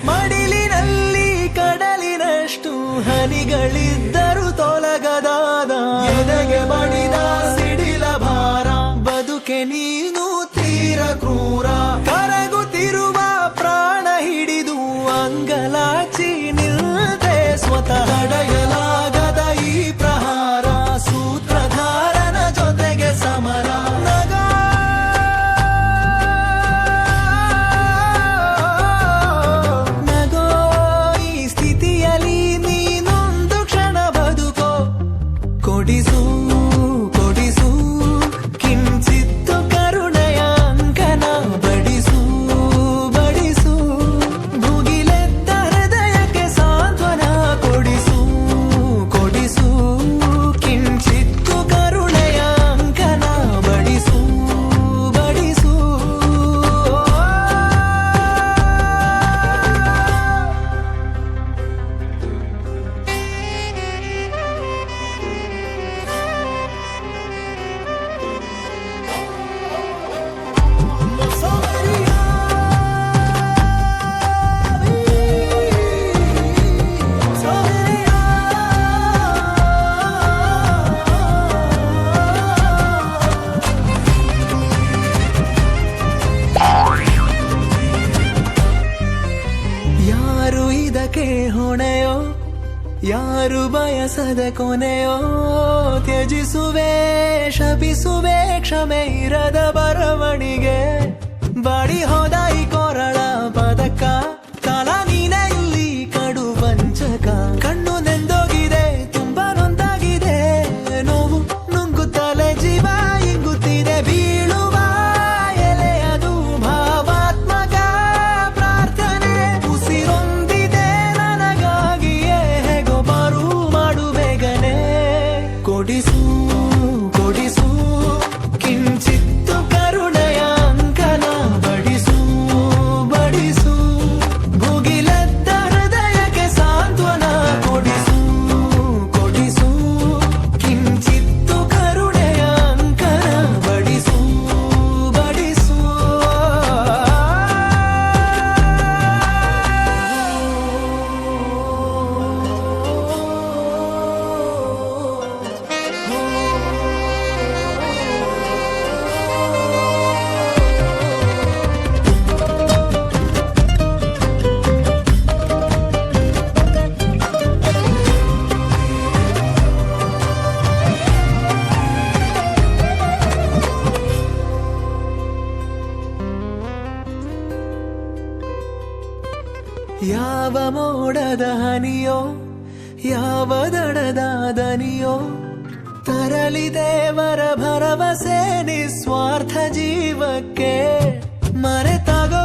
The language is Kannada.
ಮಡಿಲಿನಲ್ಲಿ ಕಡಲಿನಷ್ಟು ಹನಿಗಳಿದ್ದರು ತೊಲಗದಾದ ಎದೆಗೆ ಬಡಿದ ಸಿಡಿಲ ಭಾರ ಬದುಕೆ ನೀನು ತೀರ ಕ್ರೂರ ಕರಗುತ್ತಿರುವ ಪ್ರಾಣ ಹಿಡಿದು ಅಂಗಲಾಚಿ ನಿಲ್ದೆ ಸ್ವತಃ ತಡೆಯಲಾಗದ ಈ ಪ್ರಹಾರ ಸೂತ್ರಧಾರನ ಜೊತೆಗೆ ಸಮರ ನಗೋ ಈ ಸ್ಥಿತಿಯಲ್ಲಿ ನೀನೊಂದು ಕ್ಷಣ ಬದುಕೋ ಕೊಡಿಸು ಕೊಡಿಸು ಕಿಂಚಿತ್ತು ಕರುಣೆಯ ಅಂಕನ ಬಡಿಸು ಬಡಿಸು ಭುಗಿಲೆದ್ದ ಹೃದಯಕ್ಕೆ ಸಾಂತ್ವನ ಕೊಡಿಸು ಕೊಡಿಸು ಕಿಂಚಿತ್ತು ಕರುಣೆಯ ಅಂಕನ ಬಡಿಸು ಬಡಿಸು ಯಾರು ಇದಕ್ಕೆ ಹೊಣೆಯೋ ಯಾರು ಬಯಸದ ಕೊನೆಯೋ ತ್ಯಜಿಸುವೆ ಶಪಿಸುವೆ ಕ್ಷಮೆ ಇರದ ಬರವಣಿಗೆ ಬಾಡಿ ಹೋದ ಈ ಕೊರಳ ಪದಕ ಕಾಲ ನೀನೇ ಇಲ್ಲಿ ಕಡು ವಂಚಕ ಕಣ್ಣು ನೆಂದೋಗಿದೆ ತುಂಬಾ ನೊಂದಾಗಿದೆ ನೋವು ನುಂಗುತ್ತಲೇ ಜೀವ ಇಂಗುತ್ತಿದೆ ಬೀಳುವ ಎಲೆಯದು ಭಾವಾತ್ಮಕ ಪ್ರಾರ್ಥನೆ ಉಸಿರೊಂದಿದೆ ನನಗಾಗಿಯೇ ಹೇಗೋ ಬಾರು ಮಾಡು ಬೇಗನೆ ಕೊಡಿಸು ಕೊಡಿಸು ಕಿಂಚಿತ್ತು ಕರುಣೆಯ ಅಂಕನ ಬಡಿಸು ಬಡಿಸು ಭುಗಿಲೆದ್ದ ಹೃದಯಕ್ಕೆ ಸಾಂತ್ವನ ಕೊಡಿಸು ಕೊಡಿಸು ಕಿಂಚಿತ್ತು ಕರುಣೆಯ ಅಂಕನ ಬಡಿಸು ಬಡಿಸು ಯಾವ ಮೋಡದ ಹನಿಯೋ ಯಾವ ದಡದ ದನಿಯೋ ತರಲಿ ದೇವರ ಭರವಸೆ ನಿಸ್ವಾರ್ಥ ಜೀವಕ್ಕೆ ಮರೆತಾಗೋ